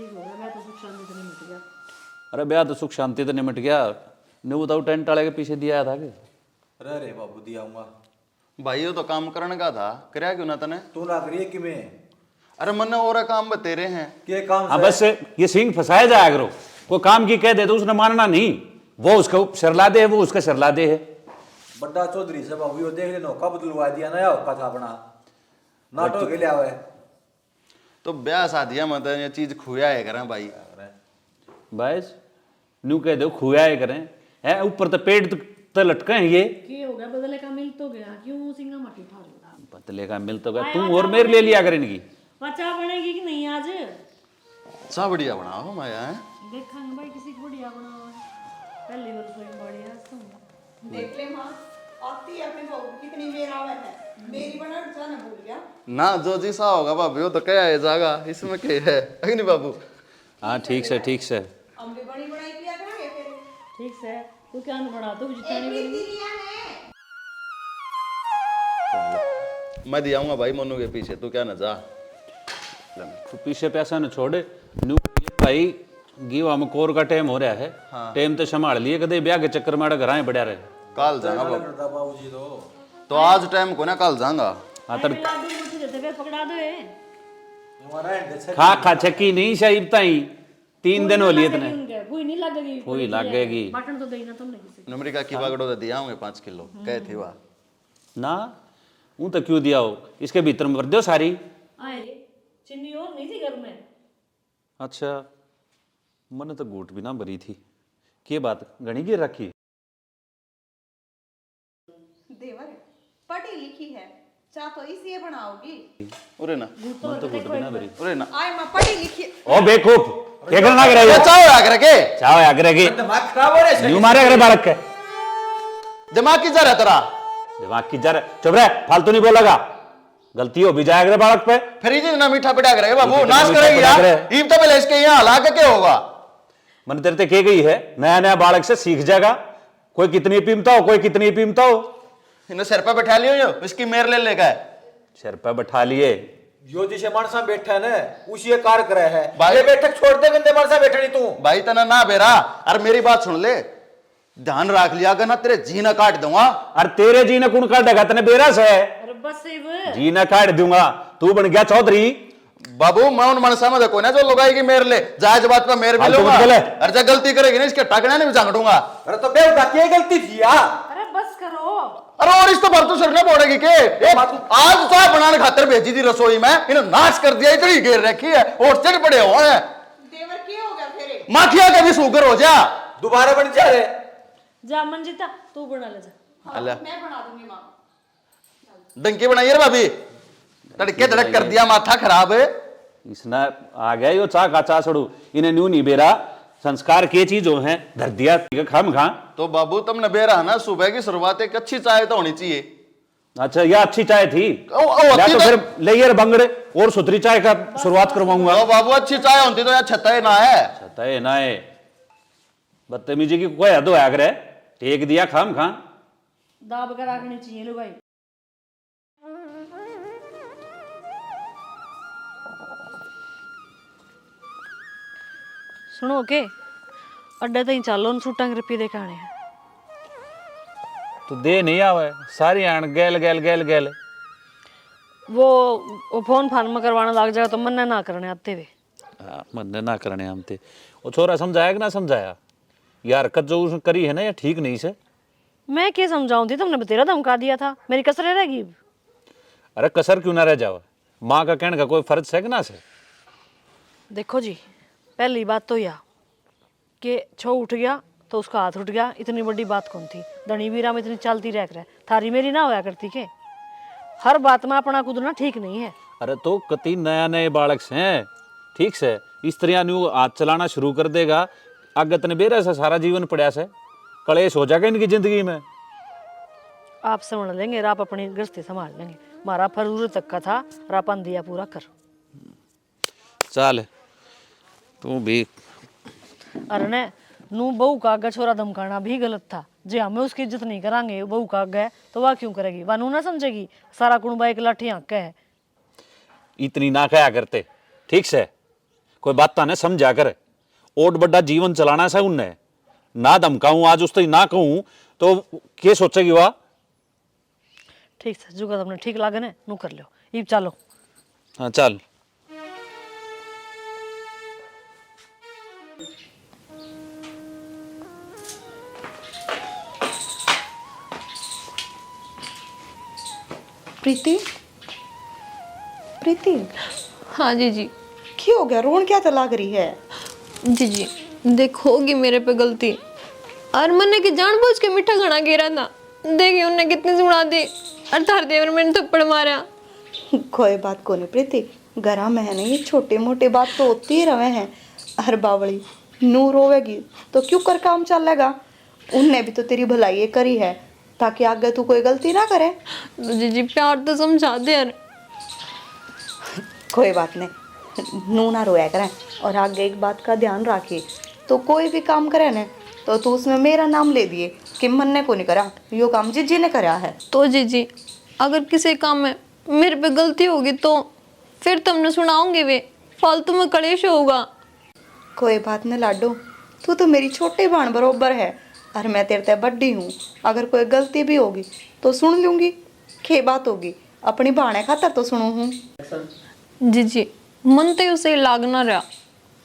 ठीक हो गया, मैं तो सुख शांति से निपट गया। अरे ब्याह तो सुख शांति तो निमट गया। न्यू बताओ टेंट वाले के पीछे दिया था कि? अरे रे बाबू दियाऊंगा। भाई ये तो काम करने का था, करया क्यों ना तने? तू ना करिए कि मैं अरे मन और काम बतेरे हैं के काम हाँ से बस ये सिंह फंसाया जाया करो। कोई काम की कह दे तो उसने मानना नहीं, वो उसका शरला दे है, वो उसका शरला दे है। बड्डा चौधरी से बाबू यो देख ले नौका बदलवा दिया नया होका था अपना नाटो के लिया हुआ है। तो ब्याह शादियां मत ये चीज खुया है करा भाई। बस न्यू कह दो खुया है करें है, ऊपर तो पेट तो लटके हैं ये। की हो गया, बदले का मिल तो गया, क्यों सिंगा माटी ठार हो? बदले का मिल तो गया, तुम और मेरे ले लिया कर इनकी। बच्चा बनेगी कि नहीं आज? सा बढ़िया बनाओ माया है। देखेंगे भाई, किसी को बढ़िया बनाओ। पहली बार सोई बड़ी है तुम। देख ले माँ, आती है अपने बहू कितनी मेरावत है, मेरी बना जाना भूल गया। ना जो जी सा होगा भाभी वो तो क्या है जागा, इसमें क्या है अग्नि बाबू। हाँ ठीक से ठीक से। हम भी बड़ी बड़ाई किया करेंगे फिर। ठीक से तू क्या न बना तू जितानी एक बनी। दिया है। मैं दियाऊंगा भाई मोनू के पीछे, तू क्या ना जा। तो पीछे पैसा न छोड़े न्यू भाई। गीवा में कोर का टाइम हो रहा है। टाइम तो संभाल लिए, कदे ब्याह के चक्कर में घर बढ़िया रहे। कल जाऊंगा बाबू। करता बाबू जी तो आज टाइम को ना कल जाऊंगा। हाँ तर लाडू मुझे देते फिर पकड़ा दो ये। हमारा हैंड अच्छा खा खा छक्की नहीं शाही ताई 3 दिन हो लिए इतने। कोई नहीं लगेगी, कोई लगेगी। बटन तो देना तुमने किसी अमेरिका की बागड़ो तो दियाऊंगे 5 किलो कहे थे वाह। ना वो तो क्यों दिया हो, इसके भीतर में भर दो सारी। आए रे, चिन्नी और नहीं थी घर में। अच्छा मैंने तो गोट भी ना भरी थी। के बात घनी गिर रखी? देवर पढ़ी लिखी है, चाह तो इसलिए बनाओगी। उरे ना मैं तो गोट भी ना भरी। उरे ना आए माँ पढ़ी लिखी। ओ बेवकूफ क्या करना कर रहे ये हो? चाहो आकर के चाहो आगे की दिमाग खराब हो रहा है। न्यू मारे करे बालक के दिमाग की जा रहा तेरा। दिमाग की जर चुप रहे, फालतू नहीं बोलेगा। गलती हो भी जाए करे बालक पे। फिर ये ना मीठा पिटा करेगा बाबू, मीठा नाश पिटा करेगी यार। करे। ईब तो पहले इसके यहाँ हला के क्या होगा? मैंने तेरे ते कह गई है, नया नया बालक से सीख जाएगा। कोई कितनी पीमता हो, कोई कितनी पीमता हो। इन्हें सिर पे बैठा लियो, इसकी मेर ले लेगा है। सिर पे बैठा लिए। जो जिसे मानसा बैठा है ना उसी कार करे है। भाई- ये बैठक छोड़ दे, गंदे मानसा बैठा नहीं तू। भाई तना ना बेरा, अरे मेरी बात सुन ले, ध्यान रख लिया अगर ना तेरे जी ना काट दूंगा। और तेरे जी ने कौन काटेगा? तने बेरस है, अरे बस सिर्फ जी ने काट दूंगा। तू बन गया चौधरी। बाबू मैं उन मनसा में देखो ना जो लगाएगी मेरे ले, जायज बात पे मेरे भी फालतू लूंगा। मत बोले। अरे जब गलती करेगी ना इसके टाकना नहीं झांकूंगा। अरे तो बेवड़ा क्या गलती थी यार? अरे बस करो। अरे और इस तो भर तो सिरने पड़ेगी के आज चाय बनाने खातिर भेजी थी रसोई में, इन्हें नाश कर दिया, इतनी घेर रखी है और सिर पड़े हुए हैं। देवर क्या हो गया फिर? माखिया के भी शुगर हो जा। दोबारा बन जा रे। जा मंजिता तू बना ले जा। हाँ, अल्लाह। मैं बना दूंगी माँ। डंकी बनाइए रे भाभी, तड़के धड़क कर दिया, माथा खराब है। इसने आ गया यो चा का चा छोड़ू। इन्हें न्यू नहीं बेरा संस्कार के चीजों हैं धर दिया खाम खा। तो बाबू तुमने बेरा ना, सुबह की शुरुआत एक अच्छी चाय तो होनी चाहिए। अच्छा यह अच्छी चाय थी। ओ या अच्छी तो तो- फिर ले बंगड़े और सुथरी चाय का शुरुआत करवाऊंगा। ओ बाबू अच्छी चाय होती तो यार छत्ता ना है। छताए नाए बदतमीजी की कोई हद होया करे। टेक दिया खाम खा। दाब कर रखनी चाहिए लो भाई। सुनो के अड्डे तई चलो सूटा के रुपये देके आने हैं। तो दे नहीं आवे सारी आन गैल गैल गैल गैल। वो फोन फान में करवाना लग जाएगा तो मन्ना ना करने आते हुए। मन ना करने हम ते। वो छोरा समझाया कि ना समझाया? यार हरकत जो उसने करी है ना ये ठीक नहीं से। मैं क्या समझाऊं थी, तुमने बतेरा धमका दिया था, मेरी कसर रहेगी। अरे कसर क्यों ना रह जाओ? माँ का कहने का कोई फर्ज है कि ना से? देखो जी, पहली बात तो यह कि छो उठ गया तो उसका हाथ उठ गया, इतनी बड़ी बात कौन थी? धनी वीरा में इतनी चलती रह कर थारी मेरी ना होया करती के? हर बात में अपना कूदना ठीक नहीं है। अरे तो कति नया नए बालक हैं, ठीक से स्त्रियां न्यू हाथ चलाना शुरू कर देगा, आगे तने बेरा से सारा जीवन पड़ा से कलेश हो जाएगा इनकी जिंदगी में। आप समझ लेंगे, आप अपनी गृहस्थी संभाल लेंगे। हमारा फरूर तक का था, रापन दिया पूरा कर। चल तू भी। अरे ने नू बहू का आगे छोरा धमकाना भी गलत था। जे हमें उसकी इज्जत नहीं करांगे बहू का आगे तो वह क्यों करेगी? वह नू ना समझेगी सारा कुणबा एक लाठी आंक है। इतनी ना कहा करते, ठीक से कोई बात ताने समझा कर। ओट बड़ा जीवन चलाना है उनने, ना धमकाऊं आज उस ना कहूं तो के सोचेगी वाह। ठीक है जुगा तुमने ठीक लागे ने नू कर लो, इब चलो। हाँ चल। प्रीति, प्रीति हाँ जी क्या हो गया? रोन क्या तो लग रही है? जी देखोगी मेरे पे गलती, और मैंने की जानबूझ के मीठा खाना गिरा था, देखी उनने कितनी सुना दी, और थार देवर मैंने थप्पड़ मारा। कोई बात को नहीं प्रीति, घरा में है ना ये छोटे मोटे बात तो होती ही रहे हैं। हर बावली नू रोवेगी तो क्यों कर काम चलेगा? उनने भी तो तेरी भलाई करी है ताकि आगे तू कोई गलती ना करे। जी प्यार तो समझा दे यार। कोई बात नहीं, नू ना रोया करें, और आगे एक बात का ध्यान रखिए, तो कोई भी काम करे ना तो तू उसमें मेरा नाम ले दिए कि मन ने को नहीं करा, यो काम जीजी ने करा है। तो जी अगर किसी काम में मेरे पे गलती होगी तो फिर तुमने सुनाओगे वे, फालतू में कलेश होगा। कोई बात नहीं लाडो, तू तो मेरी छोटी बहन बरोबर है, और मैं तेरे ते बड्डी हूँ। अगर कोई गलती भी होगी तो सुन लूंगी, क्या बात होगी, अपनी बहन खातर तो सुनू हूँ। जी मन तो उसे लागना रहा,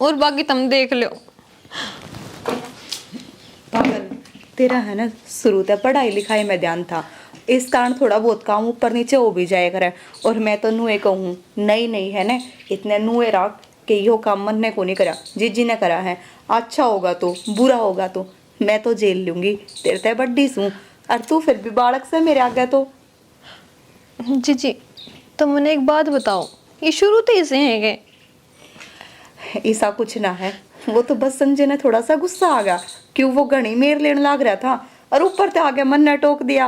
और बाकी तुम देख लो। पागल, तेरा है ना शुरू से पढ़ाई लिखाई में ध्यान था, इस कारण थोड़ा बहुत काम ऊपर नीचे हो भी जाए करे, और मैं तो नुए कहूँ नहीं है ना, इतने नुए रख कि यो काम मन ने को नहीं करा, जीजी ने करा है। अच्छा होगा तो बुरा होगा तो मैं तो जेल लूंगी, तेरे ते बड्डी सूँ, और तू फिर भी बालक से मेरे आगे तो। जी तो मैंने एक बात बताओ, ये शुरू तो इसे है के? ऐसा कुछ ना है, वो तो बस संजय ने थोड़ा सा गुस्सा आ गया, क्यों वो घनी मेर लेने लग रहा था, और ऊपर से आगे मन ने टोक दिया।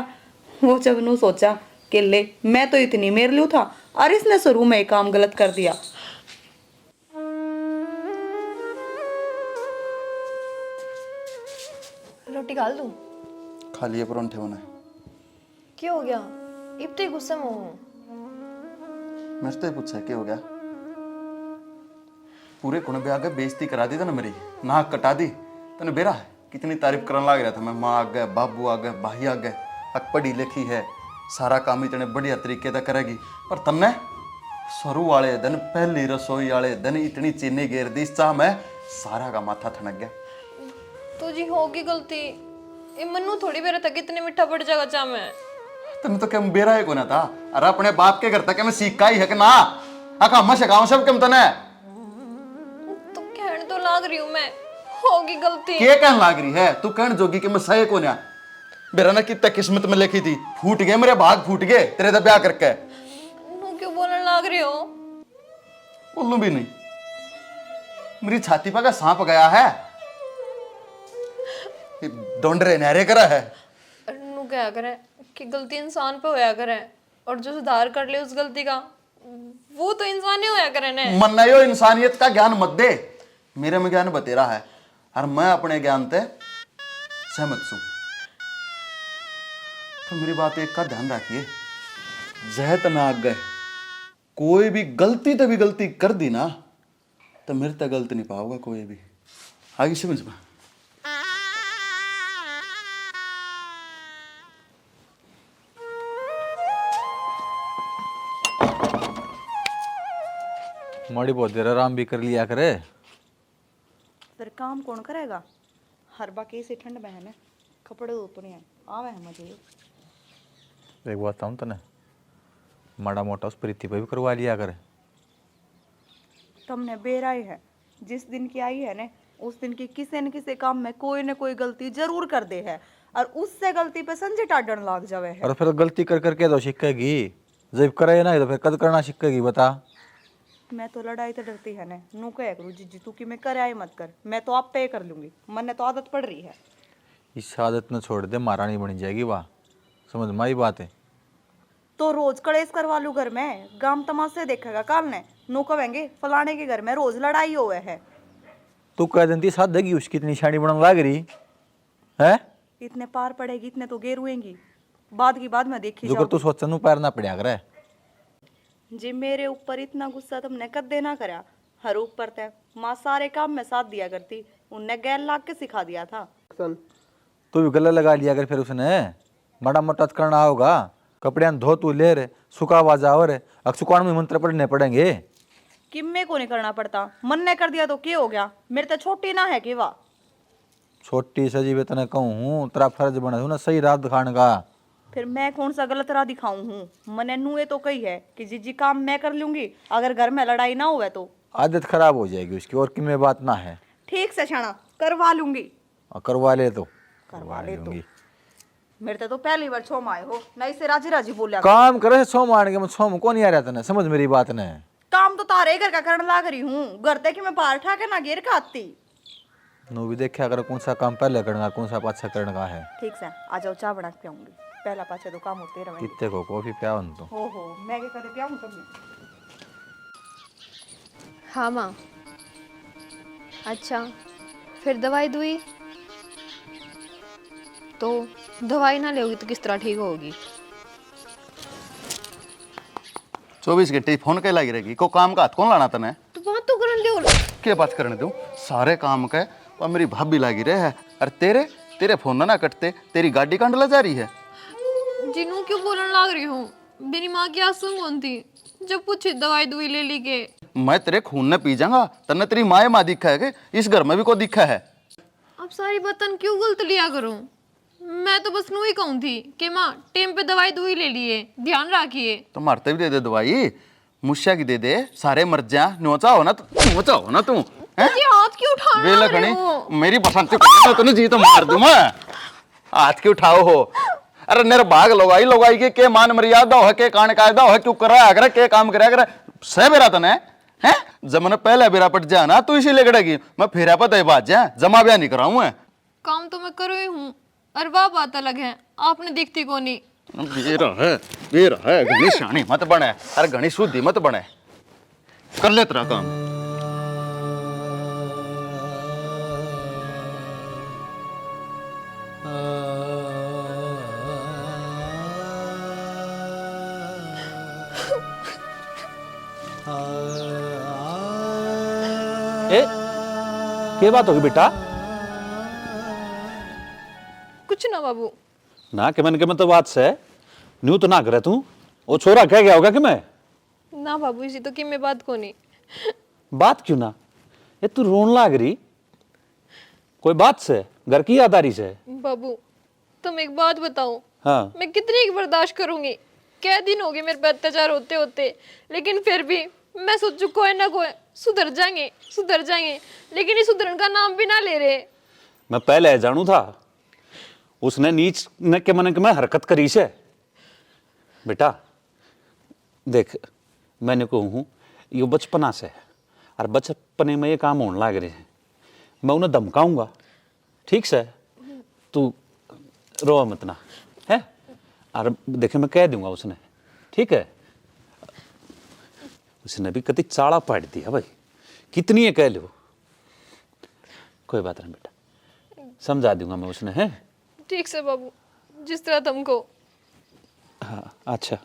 वो जब नू सोचा कि ले मैं तो इतनी मेर लू था, और इसने शुरू में एक काम गलत कर दिया। रोटी खा दूं? खा लिए परोंठे होने। क्या हो गया? इतने गुस्से में हूँ। मेरे से पूछा क्या हो गया? पूरे कुनबे आगे बेइज्जती करा दी ना मेरी, नाक कटा दी। तने बेरा है कितनी तारीफ करने लग रहा था मैं, माँ आ गए, बाबू आ गए, भाई आ गए, अक पढ़ी लिखी है, सारा काम इतने बढ़िया तरीके से करेगी। पर तन्ने शुरू वाले दिन, पहली रसोई वाले दिन इतनी चीनी घेर दी चाह में, सारा का माथा ठनक गया। तो जी होगी गलती, ये मन्नू थोड़ी बेरा तक इतने मीठा पड़ जाएगा चाह में। तने तो क्या बेरा है को ना था, अरे अपने बाप के घर तक मैं सीखा ही है कि ना, आका हम सिखाऊं सब कम तने। तो कहने तो लाग रही हूँ मैं, होगी गलती। के कहने लाग रही है तू? कहने जोगी कि मैं सही को ना, मेरा ना कितना किस्मत में लिखी थी, फूट गए मेरे भाग, फूट गए तेरे तो ब्याह करके। नू क्यों बोलने लाग रही हो? बोलू भी नहीं, मेरी छाती पर का सांप गया है, डोंडरे नहरे करा है। नू क्या करे कि गलती इंसान पे होया करे, और जो सुधार कर ले उस गलती का, वो तो इंसान ही होया करे ने। मन यो इंसानियत का ज्ञान मत दे, मेरे में ज्ञान बतेरा है, और मैं अपने ज्ञान से सहमत हूं। तो मेरी बात एक का ध्यान रखिए, जहत ना आग गए, कोई भी गलती तो भी गलती कर दी ना, तो मेरे तक गलत नहीं पाओगा कोई भी। आगे समझ में। मोड़ी बहुत देर आराम भी कर लिया करे। फिर काम कौन करेगा? हर बाकी से ठंड में है ना, कपड़े धोते हैं, आवे है मुझे। एक बात बताऊँ तने, माड़ा मोटा उस प्रीति पे भी करवा लिया करे। तुमने बेराई है, जिस दिन की आई है ना उस दिन की किसी न किसी काम में कोई न कोई गलती जरूर कर दे है, और उससे गलती पे संजय टाडन लाग जावे है। और फिर गलती कर करके तो सीखेगी, जब करे ना तो फिर कद करना सीखेगी। बता, मैं तो लड़ाई तो डरती है ना, नू कह करूँ जीजी तू कि मैं कर आई मत कर, मैं तो आप पे कर लूंगी, मन ने तो आदत पड़ रही है। इस आदत न छोड़ दे, महारानी बन जाएगी वाह, समझ में आई बात है। तो रोज कलेश करवा लू घर में, गांव तमाशे देखेगा काल ने, नू कहेंगे फलाने के घर में रोज लड़ाई हुए है। तू कह देती साथ देगी, उसकी इतनी शानी बनने लग रही है। इतने पार पड़ेगी, इतने तो गेर हुएंगी, बाद की बाद में देखी जो कर तू सोचन पैर ना पड़ा करे। जी मेरे ऊपर इतना गुस्सा तुमने कद देना करा, हर ऊपर तय माँ सारे काम में साथ दिया करती, उनने गैर लाग के सिखा दिया था। तू भी गले लगा लिया अगर फिर उसने माड़ा मोटा तो करना होगा। कपड़े धो तू ले रे, सुखावा जाओ रे, अब सुखाने में मंत्र पढ़ने पड़ेंगे। किम्मे को नहीं करना पड़ता, मन ने कर दिया तो क्या हो गया, मेरे तो छोटी ना है कि वाह। छोटी सजी वे तने कहूँ तेरा फर्ज बना ना सही राह दिखाने का। फिर मैं कौन सा गलत राह दिखाऊं हूँ? मने नुए तो कही है कि जी काम मैं कर लूंगी, अगर घर में लड़ाई ना हुए तो। आदत खराब हो जाएगी उसकी, और कि में बात ना है। ठीक से छाना करवा लूंगी। और करवा ले तो करवा ले तो। लूंगी। मेरे तो पहली बार छो माए हो, नहीं से राजी राजी बोलिया। काम करे सो मान के, मैं सो कौन नहीं आ रहा तने, समझ मेरी बात ने। काम तो तारे घर का करने लाग रही हूँ, घर तक कि मैं बाहर ठा के ना घेर का आती। नु भी देखा अगर कौन सा काम पहले करना कौन सा पाछा करने का है। ठीक से आ जाओ, चाय बना के पियाऊंगी, पहला पाछा तो काम होते रहे। कितने को कॉफी पियाओ न तो। हो मैं क्या करे पियाऊं कभी। हाँ माँ। अच्छा, फिर दवाई दुई तो दवाई ना लोगी तो किस तरह ठीक होगी? 24 घंटे फोन के लगी रहेगी, को काम का हाथ कौन लाना तने? तो बात तो करन लियो। क्या बात करने दूं? सारे काम के और मेरी भाभी लागी रहे है। और तेरे फोन ना कटते, तेरी गाड़ी कंडला जा रही है। जिनू क्यों बोलने लग रही हूँ? मेरी माँ की आंसू कौन थी जब पूछी दवाई दुई ले ली के? मैं तेरे खून ने पी जाऊंगा, तन्ने तेरी माँ दिखा है कि इस घर में भी को दिखा है। अब सारी बातन क्यों गलत लिया करूं? मैं तो बस नू ही कहूं थी कि माँ टाइम पे दवाई दुई ले लिए, ध्यान रखिए। तो मारते भी दे दे दवाई, मुश्या की दे दे, सारे मर जा। नोचा हो ना तू हैं? ये हाथ क्यों उठा वे रहे लखनी हो? मेरी बसंती को तूने जी तो मार दूं मैं। हाथ क्यों उठाओ हो? अरे नेर भाग लोगाई के मान मर्यादा हो के कान कायदा हो, क्यों कर रहा है के काम करे सह बेरा तने हैं? जमन पहले बेरा पट जा ना तू इसी लेगड़ेगी, मैं फिर पता बात जा जमा ब्याह नहीं कराऊं मैं। काम तो मैं करो ही हूँ, और वह बात अलग है, आपने देखती को नहीं। वेरा है घनी शानी मत बने, अरे घनी शुद्धि मत बने, कर ले तेरा काम। ए क्या बात होगी बेटा? कुछ ना बाबू। ना के मन तो बात से न्यू तो ना करे तू, वो छोरा कह गया होगा कि मैं ना बाबू, इसी तो कि मैं बात को नहीं। बात क्यों ना? ये तू रोन लाग रही कोई बात से, घर की याद आ रही से? बाबू तुम एक बात बताओ, हाँ मैं कितनी एक बर्दाश्त करूंगी? क्या दिन हो गए मेरे पे अत्याचार होते होते, लेकिन फिर भी मैं सोचू कोई ना कोई सुधर जाएंगे, लेकिन ये सुधरन का नाम भी ना ले रहे। मैं पहले जानू था उसने नीच न के मन में हरकत करी से। बेटा देख मैंने कहूँ ये बचपना से है, और बचपने में ये काम होने लग रहे हैं, मैं उन्हें धमकाऊंगा, ठीक से? तू रो मत ना है, और देखे मैं कह दूंगा उसने, ठीक है? उसने भी कति चाड़ा पाड़ दिया भाई, कितनी है कह लो, कोई बात नहीं बेटा, समझा दूंगा मैं उसने, है? ठीक से बाबू, जिस तरह तुमको। हाँ अच्छा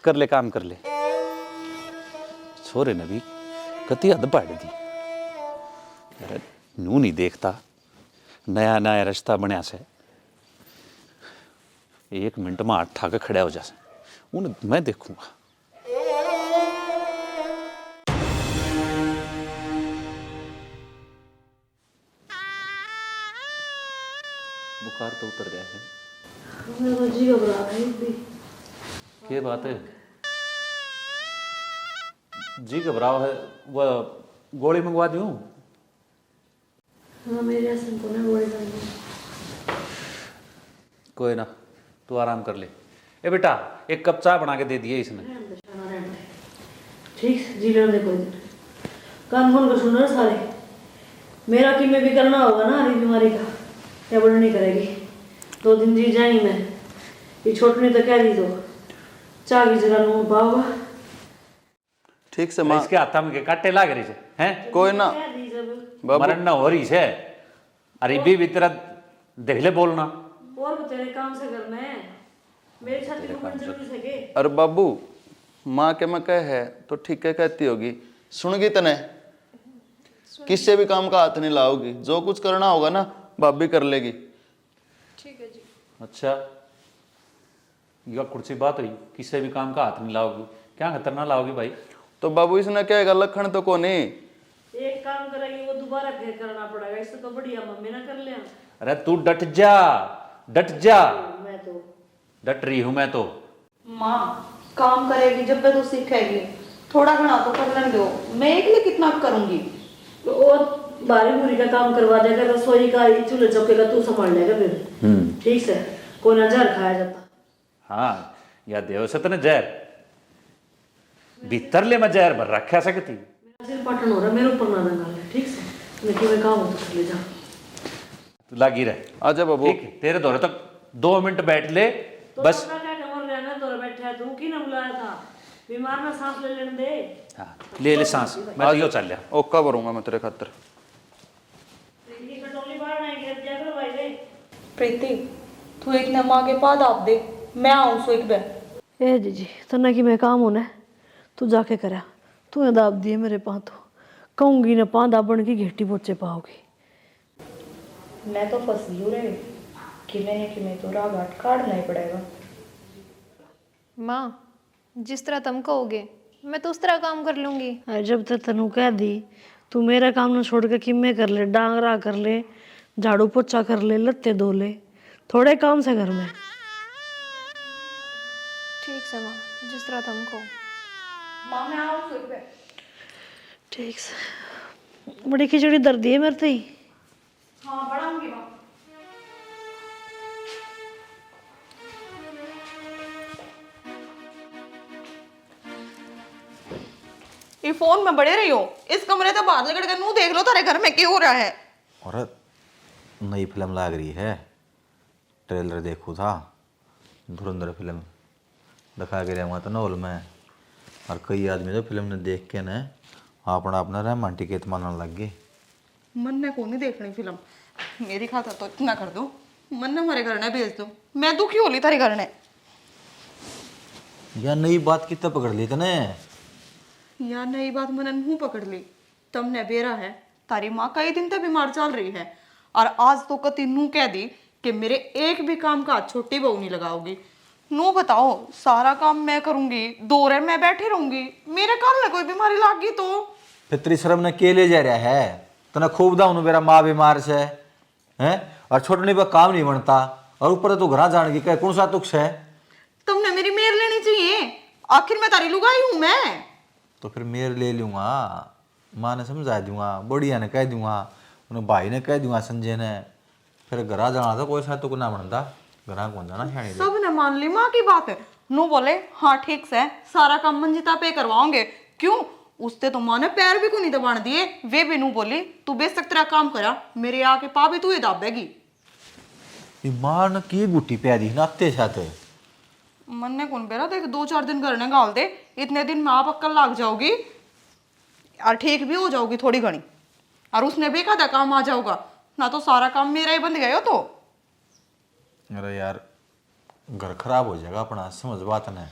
कर ले, काम कर ले। छोरे ने भी कति हद पाड़ दी। अरे नू नहीं देखता, नया रिश्ता बनया से 1 मिनट में हाथ ठाके खड़ा हो जासे, उन मैं देखूंगा। बुखार तो उतर गया है। क्या बात है? जी घबराओ है, वह गोली मंगवा दूं? हाँ मेरे हसन को ना गोली लगनी। कोई ना, तू आराम कर ले। ए बेटा 1 कप चाय बना के दे दिए इसने। ठीक जी लेने दे, कोई दिन कान खोल कर सुन रहे सारे। मेरा कि मैं भी करना होगा ना हरी बीमारी का, क्या बड़ा नहीं करेगी। 2 दिन जी जाएंगी मैं, ये छोटने तो कह दी तो चाह की जगह लूँ पाओगा। ठीक से माँ, इसके हाथा में के काटे लाग रही से हैं? कोई ना कह दी जब बाबू, मरण न हो रही से, अरे भी तरह देख ले बोलना। और तेरे काम से घर में मेरी छाती को बड़ी जरूरी है के? अरे बाबू माँ के मैं कह है तो ठीक है कहती होगी, सुन गई तने किससे भी काम का हाथ नहीं लाओगी, जो कुछ करना होगा ना भाभी कर लेगी। ठीक है जी। अच्छा, यह कुर्सी बात हुई, किसी भी काम का हाथ नहीं लाओगी, क्या खतरनाक लाओगी भाई? तो बाबू इसने कहेगा लखन तो को नहीं। एक काम करेगी वो दोबारा फिर करना पड़ेगा, इससे तो बढ़िया मम्मी ना कर ले। अरे तू डट जा, डट जा। मैं तो डट रही हूं मैं तो। माँ काम करेगी जब भी तो सीखेगी, थोड़ा घना तो कर लेने दो, मैं एक लिए कितना करूंगी। तो और बारी बुरी का काम करवा देगा, रसोई का चूल्हे चौके का तू संभाल लेगा फिर। ठीक से कोई ना जहर खाया जाता। हाँ, या देव से तने जहर भीतर ले मैं जहर भर रखा सकती। मेरा सिर पाटन हो रहा है, मेरे ऊपर ना दंगा ले। ठीक से लेकिन मैं काम हो तो कर ले जा। तू लागी रह। आजा बाबू। ठीक है, तेरे दौरे तक 2 मिनट बैठ ले तो बस। अपना क्या कमर रहना तो बैठा है, तू की ना बुलाया था, बीमार ना सांस ले लेने दे। हाँ, ले ले सांस, मैं तो यो चल लिया। ओका भरूंगा मैं तेरे खातर। ये कटोली बाहर नहीं गिर जाए करो भाई रे। प्रीति तू एक न माँ के पाद आप दे, मैं आऊँ सो एक बे। ए जी तना कि मैं काम होना है, तू जाके करा। तू दाब दिए मेरे पाँ तो कहूंगी ना पाँ दाबण की घेटी पोचे पाओगी। मैं तो फंस गई रे कि मैं तो राह घाट काटना ही पड़ेगा। माँ जिस तरह तुम कहोगे मैं तो उस तरह काम कर लूंगी। अरे जब तक तनु कह दी तू मेरा काम ना छोड़ के किम्मे कर ले, डांगरा कर ले, झाड़ू पोछा कर ले, लत्ते धो ले, थोड़े काम से घर में। ठीक से माँ, जिस तरह तुम कहो। माँ मैं आऊँ सो एक बे। ठीक से बड़ी खिचड़ी दर्द है मेरे से ही। हाँ बढ़ाऊंगी माँ। ये फोन में बड़े रही हो, इस कमरे से बाहर निकल कर नू देख लो तारे घर में क्या हो रहा है। और नई फिल्म लाग रही है, ट्रेलर देखू था, धुरंधर फिल्म दिखा के रहा था ना हॉल में। और कई आदमी तो फिल्म ने देख के न अपना अपना रोमांटिक मानने लग गए। मन ने को नहीं देखनी फिल्म, मेरी खातर तो इतना कर दो, मन ने हमारे घर ने भेज दो, मैं दुखी होली तारे घर ने। या नई बात कितना पकड़ ली तने? यार नई बात मन मुंह पकड़ ली। तुमने बेरा है तारी माँ कई दिन तक बीमार चल रही है, और आज तो कति नू कह दी कि मेरे एक भी काम का हाथ छोटी बहू नहीं लगाओगी। नू बताओ सारा काम मैं करूंगी, दौरे मैं बैठी रहूंगी, मेरे काल में कोई बीमारी लाग गई तो फिर तेरी शर्म ने के ले जा रहा है? तना खूब दाऊ मेरा माँ बीमार से है, और छोटने पर काम नहीं बनता, और ऊपर तो घर जाने की कौन सा तुक्ष है? तुमने मेरी मेर लेनी चाहिए, आखिर मैं तारी लुगाई हूं मैं। तो फिर मेर ले लूंगा, माँ ने समझा दूंगा, बढ़िया ने कह दूंगा, उन्हें भाई ने कह दूंगा, संजय ने। फिर घर जाना तो कोई सा तुक ना बनता, घर कौन जाना शानी। सब ने मान ली माँ की बात है, नू बोले हाँ ठीक से सारा काम मंजिता पे करवाओगे। क्यों? उससे तो माँ ने पैर भी को नहीं दबाने दिए, वे भी नू बोली तू बेशक तेरा काम करा, मेरे आके पा भी तू ही दाबेगी। माँ ने की गुट्टी पे दी नाते साथ। मन ने कौन बेरा देख 2-4 दिन घर ने गाल दे, इतने दिन में आप अक्कल लाग जाओगी और ठीक भी हो जाओगी थोड़ी घनी, और उसने भी कहा काम आ जाओगा ना, तो सारा काम मेरा ही बंद गया हो तो। अरे यार घर खराब हो जाएगा अपना, समझ बात ने।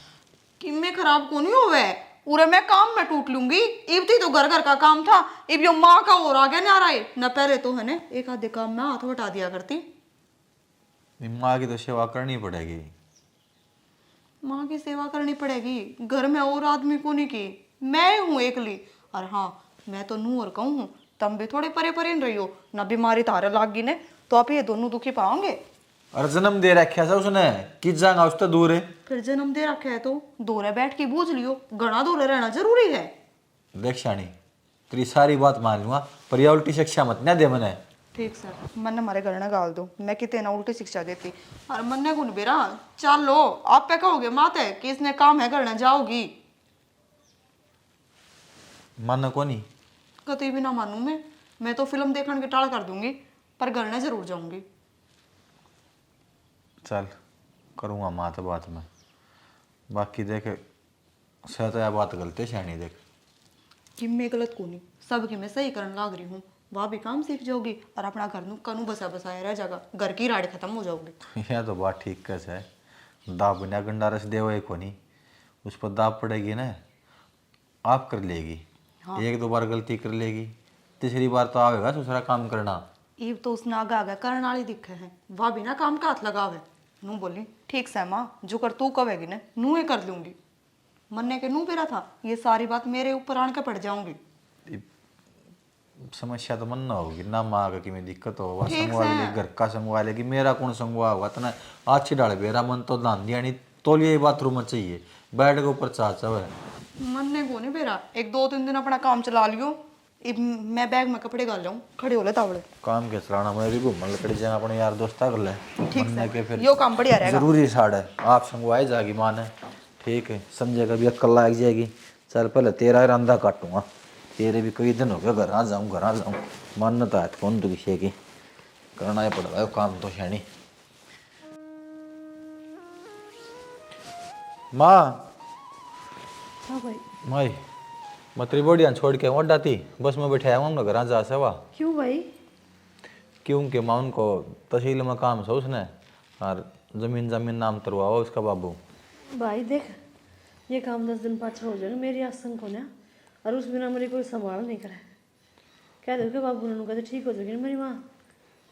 कि मैं खराब को नहीं होवे, पूरे मैं काम में टूट लूंगी। इब थी तो घर घर का काम था, इब यो माँ का और आगे ना रहा है न, पहले तो है ने एक आधे काम में हाथ बटा दिया करती। माँ की तो सेवा करनी पड़ेगी। माँ की सेवा करनी पड़ेगी, घर में और आदमी को नहीं की, मैं हूँ एकली। और हाँ मैं तो नू और कहूँ हूँ, तुम भी थोड़े परे परे रही हो ना, बीमारी तारे लाग गई ने तो आप ये दोनों दुखी पाओगे। और जन्म दे रखा था उसने, किस जाएगा उस तो दूर है। फिर जन्म दे रखा है तो दूरे बैठ के बूझ लियो, घना दूरे रहना जरूरी है। देख शानी तेरी सारी बात मान लूंगा, पर यह उल्टी शिक्षा मत ना दे मने। ठीक सर, मन ने हमारे घर ने गाल दो, मैं कितने ना उल्टी शिक्षा देती। और मन ने गुण बेरा चल लो, आप पे कहोगे मात है कि इसने काम है करने जाओगी। मन को नहीं कतई भी ना मानू मैं तो फिल्म देखने की टाल कर दूंगी, पर घर ने जरूर जाऊंगी। चल करूँगा माँ तो बात में, बाकी देख शायद यह बात गलत है शानी। देख कि मैं गलत को नहीं, सब की मैं सही करने लाग रही हूँ, वहाँ भी काम सीख जाओगी और अपना घर कनू बसा बसाया रह जाएगा, घर की राड़ी खत्म हो जाओगी। यह तो बात ठीक कैसे है, दाब बिना गंडा रस देव एक नहीं, उस पर दाब पड़ेगी ना, आप कर लेगी। हाँ। 1-2 बार गलती कर लेगी, तीसरी बार तो आवेगा दूसरा काम करना। ईब तो उसने आगे आगे करने वाली दिखे है, वह बिना काम का हाथ लगावे। नू बोली ठीक से माँ, जो कर तू कहेगी ना नू ही कर लूंगी। मन्ने के नू बेरा था, ये सारी बात मेरे ऊपर आन के पड़ जाऊंगी। समस्या तो मन ना होगी ना, माँ का कि में दिक्कत होगा, ठीक संगवा से। ले घर का संगवा लेगी, मेरा कौन संगवा होगा। तना अच्छी डाल मेरा मन तो दान दिया नहीं तो लिए बाथरूम में चाहिए, बेड के ऊपर चाचा है। मन्ने को नहीं बेरा, एक 2-3 दिन अपना काम चला लियो। इब मैं बैग में कपड़े डाल जाऊं, खड़े हो ले तावड़े। काम के चलाना, मैं भी घूमने लकड़ी जाना अपने यार दोस्ता कर ले। ठीक मन्ने के से, फिर यो काम बढ़िया रहेगा। जरूरी साड़ है, आप संगवाए जागी माँ ने, ठीक है समझेगा भी अक्ल लग जाएगी। चल पहले तेरा रंधा काटूंगा, तेरे भी कई दिन हो गए घर आ जाऊँ। मन तो है कौन तू किसी की करना ही पड़ेगा काम तो शैनी। माँ हाँ भाई। माई मतरी बोडियाँ छोड़ के वोट डाती बस में बैठाया हूँ घर जा सेवा। क्यों भाई? क्योंकि माँ उनको तहसील में काम से उसने, और जमीन नाम तरवा उसका बाबू। भाई देख, ये काम 10 दिन पाछा हो जाएगा, मेरी आसंग को ना, और उस बिना मेरी कोई संभाल नहीं करे। कह दो कि बाबू ने कहते ठीक हो जाएगी ना मेरी माँ,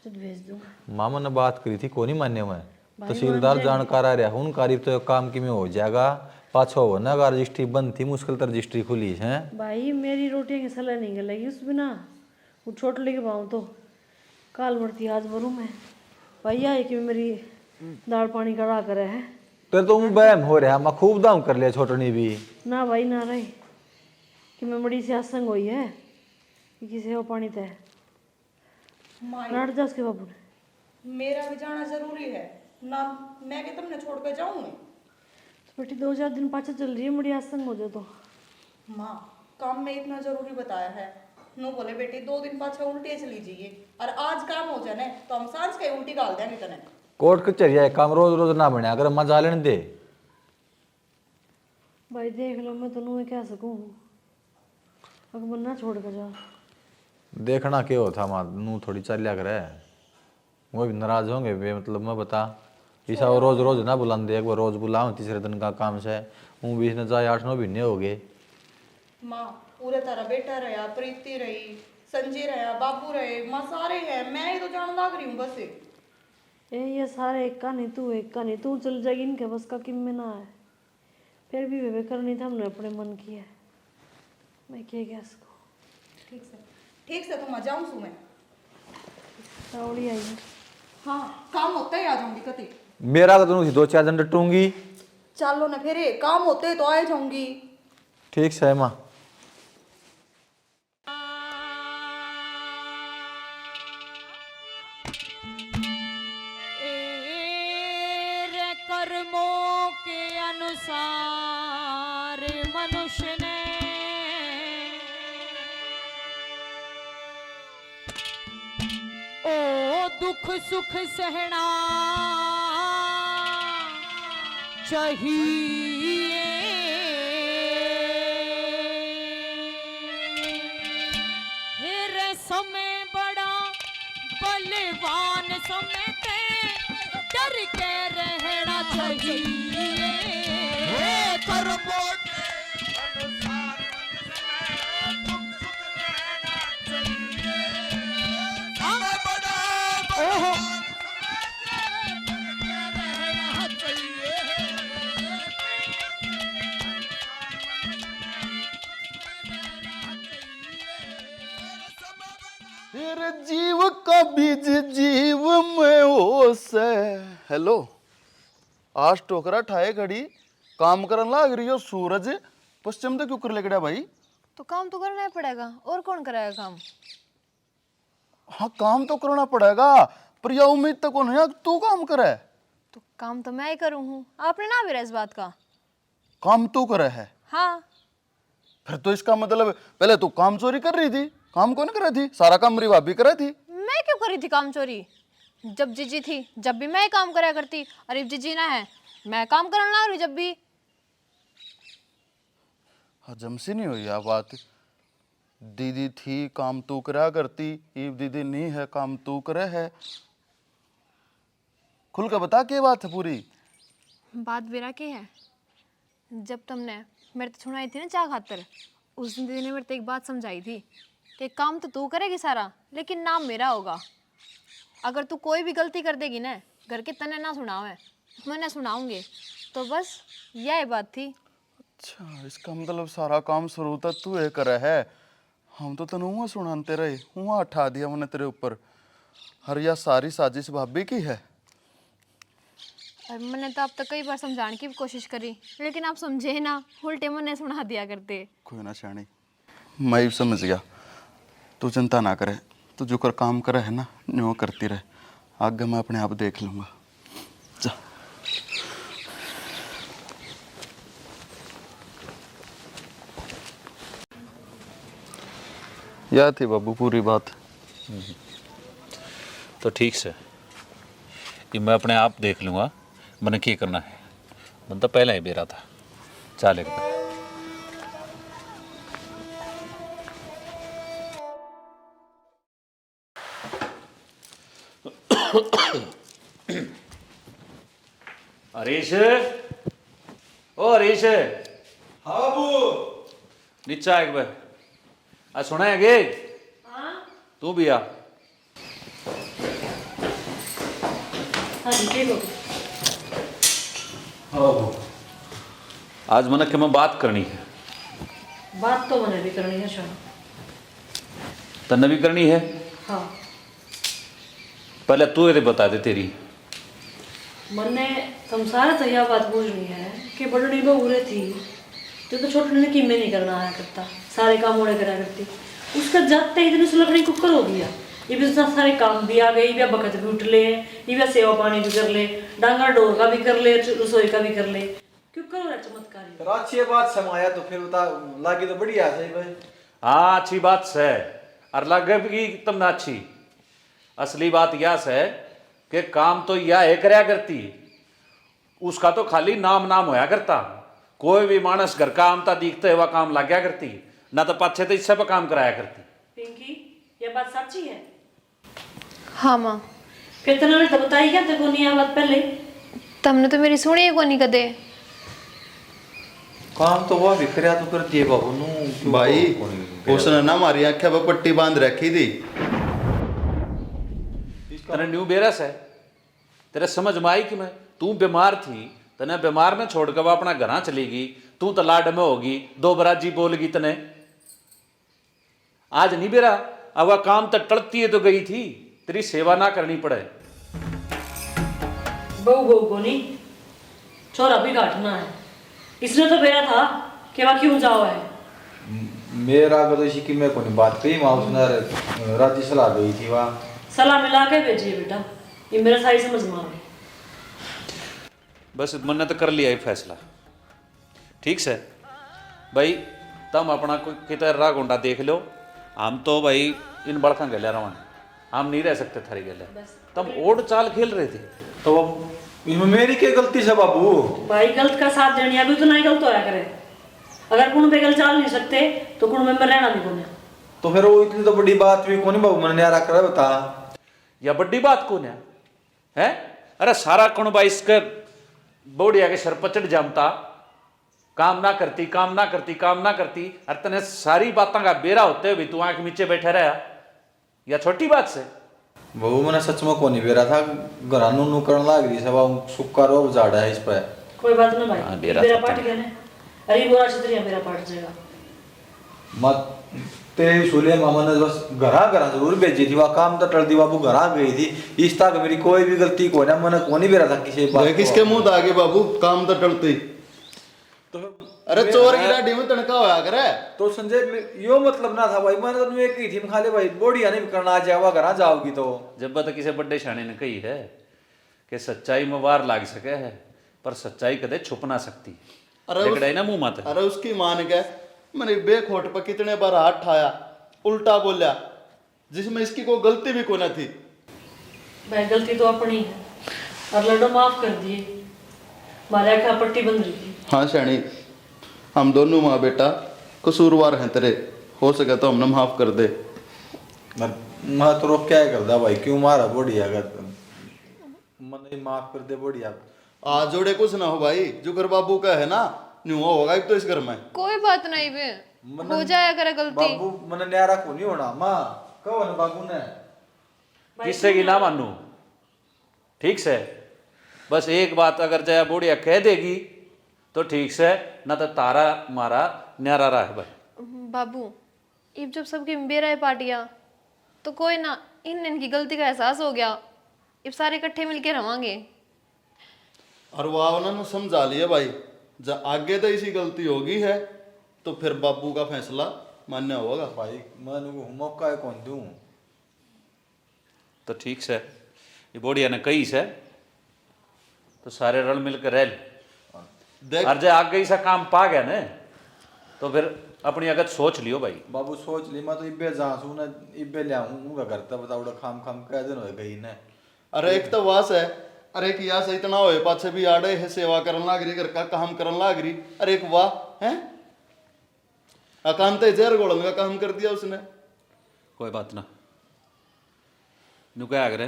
तो भेज दूंगा। मामा ने बात करी थी कोनी मान्य में, भाई तहसीलदार मान जानकार आ रहा है उनकारी तो काम की में हो जाएगा। पाछो हो ना अगर रजिस्ट्री बंद थी, मुश्किल तर रजिस्ट्री खुली है। भाई मेरी रोटियां की सलाह नहीं गलेगी उस बिना, वो छोट लेके पाऊँ तो काल मरती आज भरूँ मैं। भाई आए कि मेरी दाल पानी कड़ा करे है तेरे तो बहम हो रहा, मैं खूब दाम कर लिया छोटनी भी। ना भाई ना रहे कि मैं बड़ी सी आसंग हुई है कि किसी हो पानी तय नाट जा उसके बाबू ने। मेरा भी जाना जरूरी है ना, मैं के तुमने छोड़ के जाऊं। तो बेटी 2-4 दिन पाछा चल रही है, बड़ी आसंग हो जाए तो। माँ काम में इतना जरूरी बताया है, नो बोले बेटी 2 दिन पाछा उल्टी चली जाइए, और आज काम हो जाने तो हम सांझ के उल्टी गाल देंगे तने। कोर्ट कचहरी काम रोज रोज ना बने, अगर मजा लेने दे। भाई देख लो, मैं तो नूं कह सकूँ अगर मन ना छोड़ कर जा। देखना क्या हो था माँ नू थोड़ी चलिया करे, वो भी नाराज होंगे वे, मतलब मैं बता ऐसा वो रोज रोज ना बुलाते, एक बार रोज बुलाऊं तीसरे दिन का काम से हूँ 20 ने जाए 8-9 महीने हो गए। माँ पूरे तरह बेटा रहा, प्रीति रही, संजय रहा, बाबू रहे, माँ सारे हैं, मैं ही तो जान लाग रही हूँ बस। ये सारे एक का नहीं तू, एक का नहीं तू चल जाएगी, इनके बस का किम में ना है। फिर भी वे करनी था, हमने अपने मन की है, मैं क्या कह सकूँ। ठीक से तुम आ जाऊँ सु मैं। रावड़ी आई है। हाँ काम होता ही आ जाऊंगी कति। मेरा तो तुम 2-4 दिन डटूंगी। चलो ना फिर काम होते तो आ जाऊंगी। ठीक से माँ। तेरे कर्मों के अनुसार मनुष्य ने ओ दुख सुख सहना चाहिए। हेरे समय बड़ा बलवान समय ते डर के रहना चाहिए। कर्मों के अनुसार दुख सुख रहना चाहिए। समय बड़ा बलवान रहना चाहिए। तेरे जीव का बीज जीव में ओस है। हेलो, आज टोकरा ठाए घड़ी काम करन लाग रही हो, सूरज पश्चिम तक क्यों कर लेगड़ा भाई? तो काम तो करना ही पड़ेगा, और कौन कराएगा काम? हाँ काम तो करना पड़ेगा, पर यह उम्मीद तक कौन है तू काम करे? तो काम तो मैं ही करूँ हूँ, आपने ना भी रहा इस बात का। काम तू करे है? हाँ फिर तो इसका मतलब पहले तू काम चोरी कर रही थी, काम कौन कर रही थी? सारा काम मेरी भाभी कर रही थी। मैं क्यों करी थी काम चोरी? जब जीजी थी जब भी मैं ही काम कराया करती, और अब जीजी ना है मैं काम करने लग रही जब भी। हजम से नहीं हुई यह बात। दीदी थी काम तू करा करती, ईब दीदी नहीं है काम तू करे है। खुल कर बता क्या बात है पूरी। बात बेरा की है, जब तुमने मेरे तो सुनाई थी ना चाह खातर, उस दिन दीदी ने मेरे को एक बात समझाई थी कि काम तो तू करेगी सारा, लेकिन नाम मेरा होगा। अगर तू कोई भी गलती कर देगी ना, घर के तने ना सुनावे, मैंने सुनाऊंगी। तो बस यही बात थी। अच्छा, इसका मतलब सारा काम शुरू तक तू ये करे है। हम तो तनु हुआ सुनाते रहे, हुआ उठा दिया मैंने तेरे ऊपर। हर यह सारी साजिश भाभी की है। और मैंने तो अब तक कई बार समझाने की भी कोशिश करी, लेकिन आप समझे ना, उल्टे मैंने सुना दिया करते। कोई ना शानी, मैं भी समझ गया। तू चिंता ना करे, तू जो कर काम करे है ना, न्यो करती रहे। आगे मैं अपने आप देख लूंगा। जा। यह थी बाबू पूरी बात। तो ठीक से कि मैं अपने आप देख लूँगा मैंने क्या करना है। मैं तो पहले ही बेरा था। चल एक बार। हरीश, ओ हरीश। हाँ बाबू। नीचे आ एक बार। आ सुना है गे? तू भी आ। हाँ जी, ठीक हो। आज मैंने कि मैं बात करनी है। बात तो मैंने भी करनी है शान। तन्ने भी करनी है। हाँ, पहले तू ये बता दे तेरी। मैंने संसार से यह बात पूछनी है कि बड़नी बहू रे थी तो छोटे ने कीमे नहीं करना आया करता, सारे काम ओड़े करा करती। उसका जाते ही इतनी सुलगनी कुकर हो गया। ये भी सारे काम भी आ गए, ये बखत भी उठ ले, ये सेवा पानी भी कर ले, डांगा डोर का भी कर ले, रसोई का भी कर ले। क्यों करो रे चमत्कारी। अच्छी बात समाया तो फिर बता लागी तो बढ़िया सही भाई। हाँ अच्छी बात है। और लगे भी तुम अच्छी। असली बात यह है कि काम तो यह है करया करती, उसका तो खाली नाम नाम होया करता। कोई भी मानस घर का आमता दिखते हुआ काम लग गया करती, ना तो पाछे तो इससे पर काम कराया करती। पिंकी, ये बात सच्ची है? हाँ माँ। फिर तूने तो बताई क्या तेरे को नहीं बात पहले? तुमने तो मेरी सुनी को नहीं कदे। काम तो वह भी करया तो करती है बाबू नू भाई उसने ना हमारी आंखें पर पट्टी बांध रखी थी। तेरे न्यू बेरस है, तेरे समझ में आई कि मैं तू बीमार थी, तने बीमार में छोड़ कर वो अपना घर चली गई। तू तो लाड में होगी, दो बराजी बोलगी तने। आज नहीं बेरा, अब वह काम तो टलती है तो गई थी, तेरी सेवा ना करनी पड़े। बहू को नहीं, छोरा भी काटना है। इसने तो बेरा था कि वह क्यों जाओ है। मेरा तो इसी की मैं कोई बात कही माँ उसने राजी सलाह दी थी वहाँ। सलाह मिला के भेजिए बेटा, ये मेरा सारी समझ में आ गई। बस मैंने तो कर लिया ये फैसला। ठीक से भाई, तुम अपना कोई कितना राह गोंडा देख लो। हम तो भाई इन बड़का गले रवान, हम नहीं रह सकते थारी गले। तुम ओड चाल खेल रहे थे तो इसमें मेरी क्या गलती है बाबू? भाई गलत का साथ देनी अभी तो नहीं गलत होया करे। अगर कुण पे गल चाल नहीं सकते तो कुण में रहना भी कौन है। तो फिर वो इतनी तो बड़ी बात भी कौन बाबू मैंने न्यारा करा बता। या बड़ी बात कौन है? अरे सारा कौन इसके बोड़िया के सर पचड़ जमता, काम ना करती काम ना करती काम ना करती। अरे तने सारी बातों का बेरा होते हुए तू आंख नीचे बैठे रहा, या छोटी बात से? बाबू मैंने सच में को नहीं बेरा था, घरा नू करने लाग रही सब सुक्का रो जाड़ा है इस पर। कोई बात ना भाई, हाँ, मेरा डेरा पार्ट गया ना। अरे बोरा छतरिया मेरा पार्ट जाएगा। मत तेरी सुले मामा ने बस घरा घरा जरूर भेजी थी, वह काम तो टल दी बाबू घरा गई थी। इस तक मेरी कोई भी गलती को ना मैंने को नहीं बेरा था किसी बात को। किसके मुंह आगे बाबू काम तो टलती। तो अरे चोर की डाडी में तनका होया करे। तो संजय यो मतलब ना था भाई, मैंने तो एक ही थी खाली भाई बोड़िया नहीं करना आ जावा घरा जाओगी तो। जब तक किसी बड़े शाने ने कही है कि सच्चाई में वार लाग सके है, पर सच्चाई कदे छुप ना सकती। अरे ना मुंह माते। अरे उसकी मान गए, मैंने बेखोट पर कितने बार हाथ ठाया, उल्टा बोला, जिसमें इसकी कोई गलती भी कोई ना थी। भाई गलती तो अपनी है, और लड्डू माफ कर दिए। मारे आँखें पट्टी बंद रही थी। हाँ शैनी, हम दोनों माँ बेटा कसूरवार हैं तेरे, हो सके तो हमने माफ कर दे। मैं तो रोक क्या करदा भाई, क्यों मारा बोड़िया का? मन माफ कर दे बोड़िया। आज जोड़े कुछ ना हो भाई, जो घर बाबू का है ना न्यू होगा एक तो इस घर में। कोई बात नहीं बे। हो जाया करे गलती। बाबू मैंने न्यारा को नहीं होना माँ कहो ना बाबू ने किससे की ना मानू, ठीक से। बस एक बात अगर जया बुढ़िया कह देगी तो ठीक से, ना तो तारा मारा न्यारा रहा है भाई। बाबू इब जब सबकी बेरा है पार्टियां तो कोई ना इनकी गलती का एहसास हो गया, इब सारे इकट्ठे मिलके रवांगे। और वो उन्होंने समझा लिया भाई, जब आगे तो इसी गलती होगी है तो फिर बाबू का फैसला मान्य होगा। भाई मैं उनको मौका है कौन दूं। तो ठीक से ये बुढ़िया ने कही से तो सारे रल मिलकर रह ले। देख और जब आगे ऐसा काम पा गया ना तो फिर अपनी अगत सोच लियो भाई। बाबू सोच ली मैं तो इब्बे जासूं ना इब्बे ले आऊं उनका घर तब बताओ खाम खाम कह दिन हो गई ने। अरे एक तो वास है, अरे एक यहाँ से इतना होए पाछे भी आड़े है सेवा करन लाग रही, घर का काम करन लाग रही। अरे एक वाह है अकांत जहर घोड़न का काम कर दिया उसने। कोई बात ना, नु क्या करे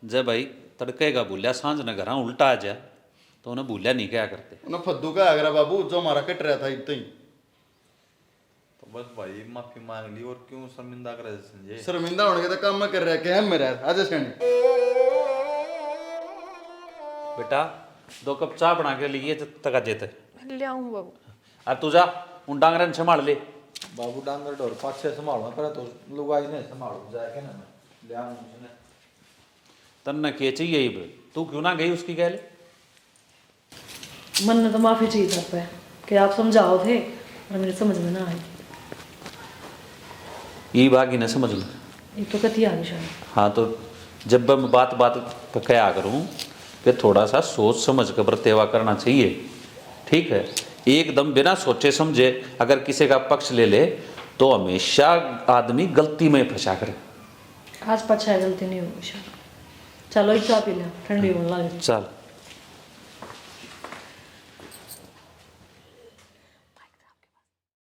जब भाई तड़के का भूलिया सांझ न घर उल्टा आ जाए तो उन्हें भूलिया नहीं क्या करते। उन्हें फद्दू का आगरा बाबू जो हमारा कट रहा था इतना ही। तो बस भाई माफी मांग ली और क्यों शर्मिंदा करे संजय। शर्मिंदा होने के तो काम में कर रहा है कि हम मेरा आज सेने बेटा 2 कप चाय बना के लिए तक जेते ले आऊं बाबू। और तू जा उन डांगरन संभाल ले। बाबू डांगर डोर पाछे संभालो पर तो लुगाई ने संभालो जाके ना मैं ले आऊं उसने। तन्ने के चाहिए ही बे, तू क्यों ना गई उसकी गैले। मन ने तो माफी चाहिए था पे कि आप समझाओ थे और मेरे समझ में ना आई। ये बाकी न समझ लो। ये तो कति आ गई शायद। हाँ तो जब मैं बात बात पे क्या करूँ फिर थोड़ा सा सोच समझ कर बर्तेवा करना चाहिए, ठीक है। एकदम बिना सोचे समझे अगर किसी का पक्ष ले ले तो हमेशा आदमी गलती में फंसा करे। आज पछा गलती नहीं होगी शायद। चलो एक चाय पी ले, ठंडी होने लगी। चल